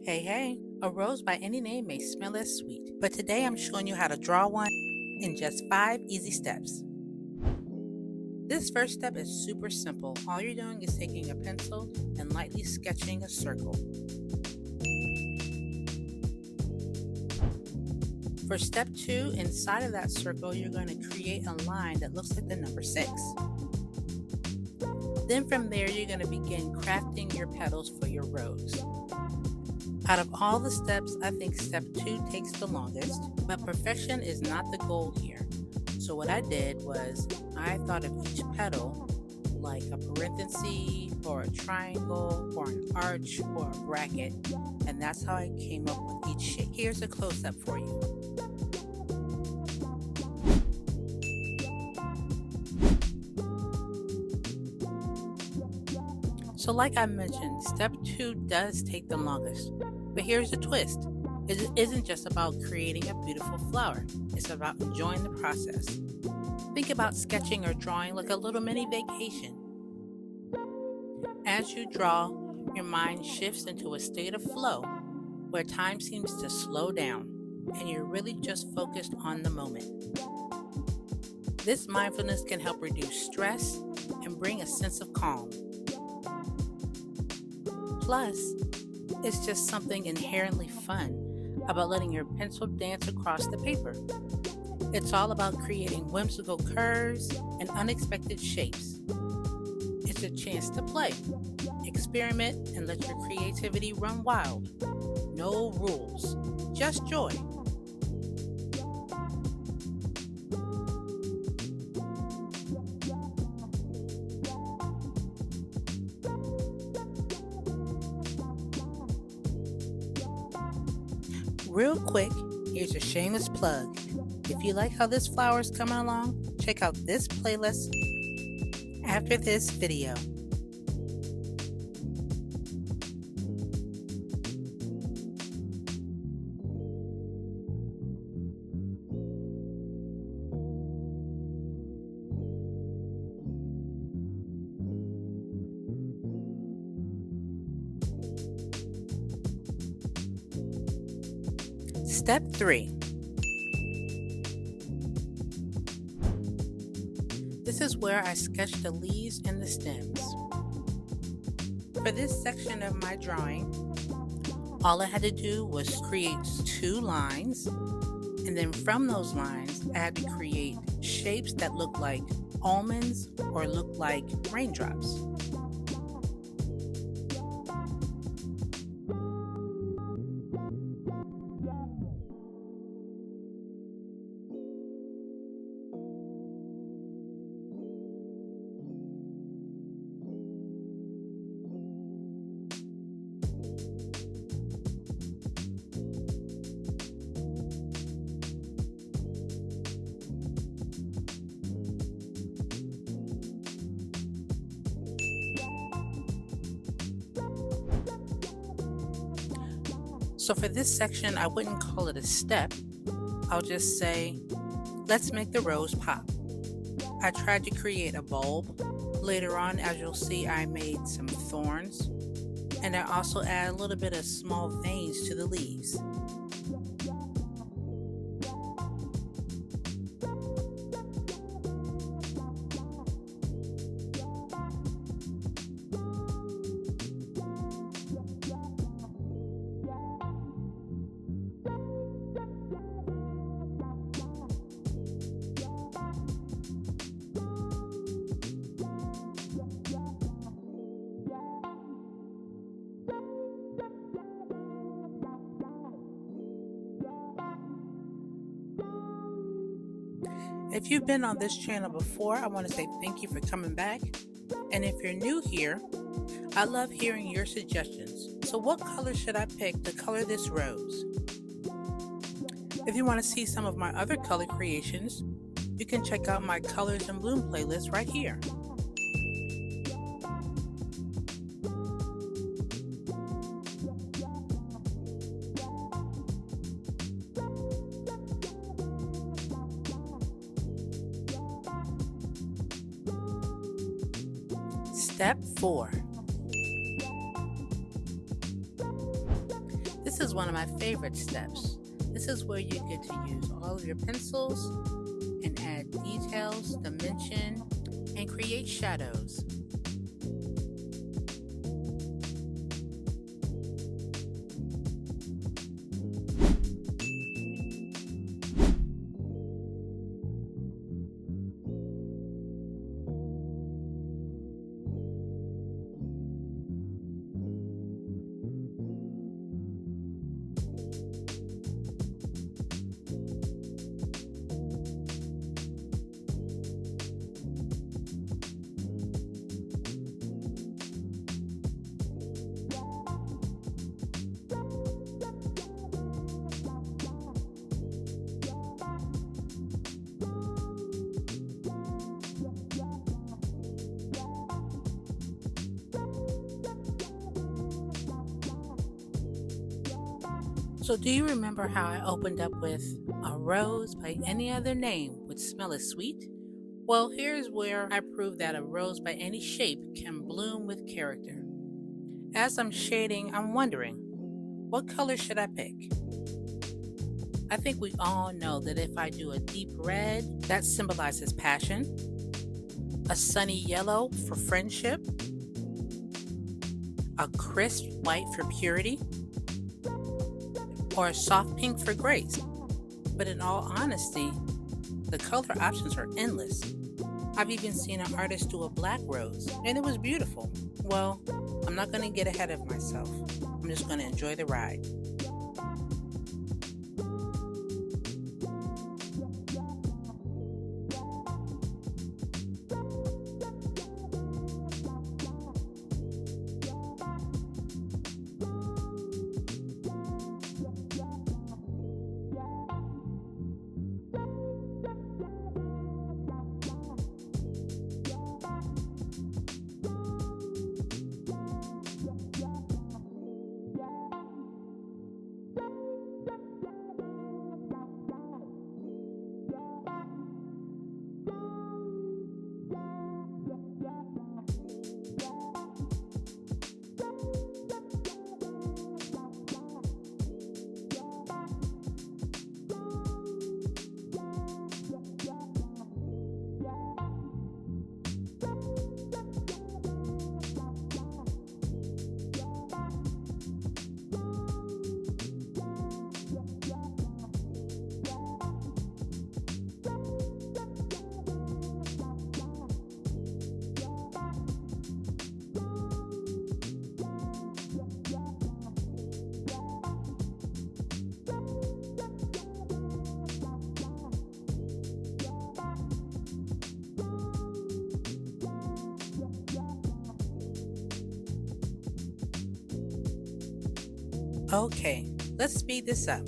Hey, a rose by any name may smell as sweet, but today I'm showing you how to draw one in just 5 easy steps. This first step is super simple. All you're doing is taking a pencil and lightly sketching a circle. For step 2, inside of that circle, you're going to create a line that looks like the number 6. Then from there, you're going to begin crafting your petals for your rose. Out of all the steps, I think step 2 takes the longest, but perfection is not the goal here. So what I did was I thought of each petal like a parenthesis or a triangle or an arch or a bracket, and that's how I came up with each shape. Here's a close-up for you. So like I mentioned, step 2 does take the longest, but here's the twist. It isn't just about creating a beautiful flower, it's about enjoying the process. Think about sketching or drawing like a little mini vacation. As you draw, your mind shifts into a state of flow where time seems to slow down and you're really just focused on the moment. This mindfulness can help reduce stress and bring a sense of calm. Plus, it's just something inherently fun about letting your pencil dance across the paper. It's all about creating whimsical curves and unexpected shapes. It's a chance to play, experiment, and let your creativity run wild. No rules, just joy. Real quick, here's a shameless plug. If you like how this flower is coming along, check out this playlist after this video. Step 3. This is where I sketch the leaves and the stems. For this section of my drawing, all I had to do was create 2 lines, and then from those lines, I had to create shapes that look like almonds or look like raindrops. So for this section, I wouldn't call it a step. I'll just say, let's make the rose pop. I tried to create a bulb. Later on, as you'll see, I made some thorns. And I also add a little bit of small veins to the leaves. If you've been on this channel before, I want to say thank you for coming back. And if you're new here, I love hearing your suggestions. So what color should I pick to color this rose? If you want to see some of my other color creations, you can check out my Colors and Bloom playlist right here. Step 4. This is one of my favorite steps. This is where you get to use all of your pencils and add details, dimension, and create shadows. So do you remember how I opened up with a rose by any other name would smell as sweet? Well, here's where I prove that a rose by any shape can bloom with character. As I'm shading, I'm wondering, what color should I pick? I think we all know that if I do a deep red, that symbolizes passion, a sunny yellow for friendship, a crisp white for purity, or a soft pink for grace. But in all honesty, the color options are endless. I've even seen an artist do a black rose, and it was beautiful. Well, I'm not going to get ahead of myself. I'm just going to enjoy the ride. Okay, let's speed this up.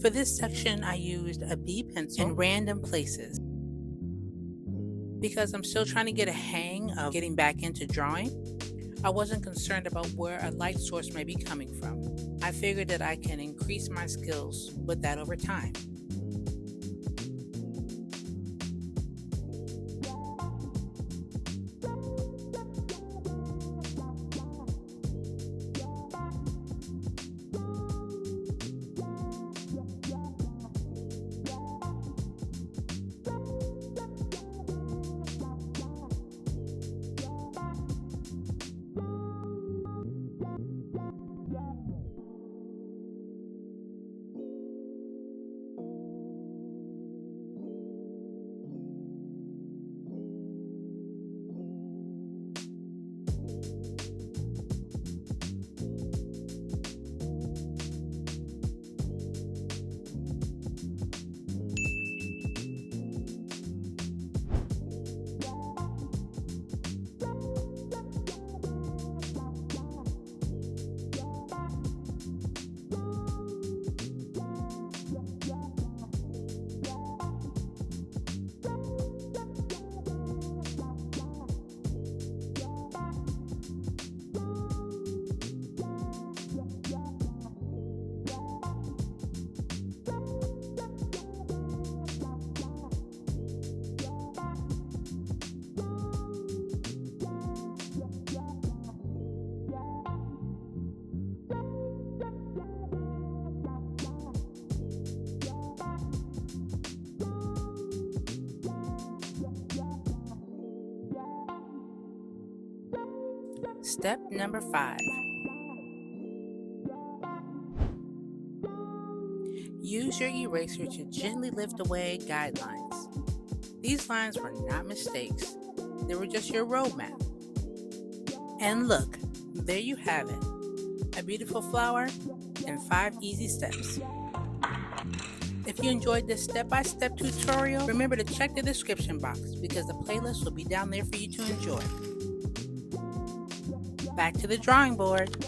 For this section, I used a B pencil in random places because I'm still trying to get a hang of getting back into drawing. I wasn't concerned about where a light source may be coming from. I figured that I can increase my skills with that over time. Step number 5. Use your eraser to gently lift away guidelines. These lines were not mistakes, they were just your roadmap. And look, there you have it, a beautiful flower in 5 easy steps. If you enjoyed this step-by-step tutorial, remember to check the description box because the playlist will be down there for you to enjoy. Back to the drawing board.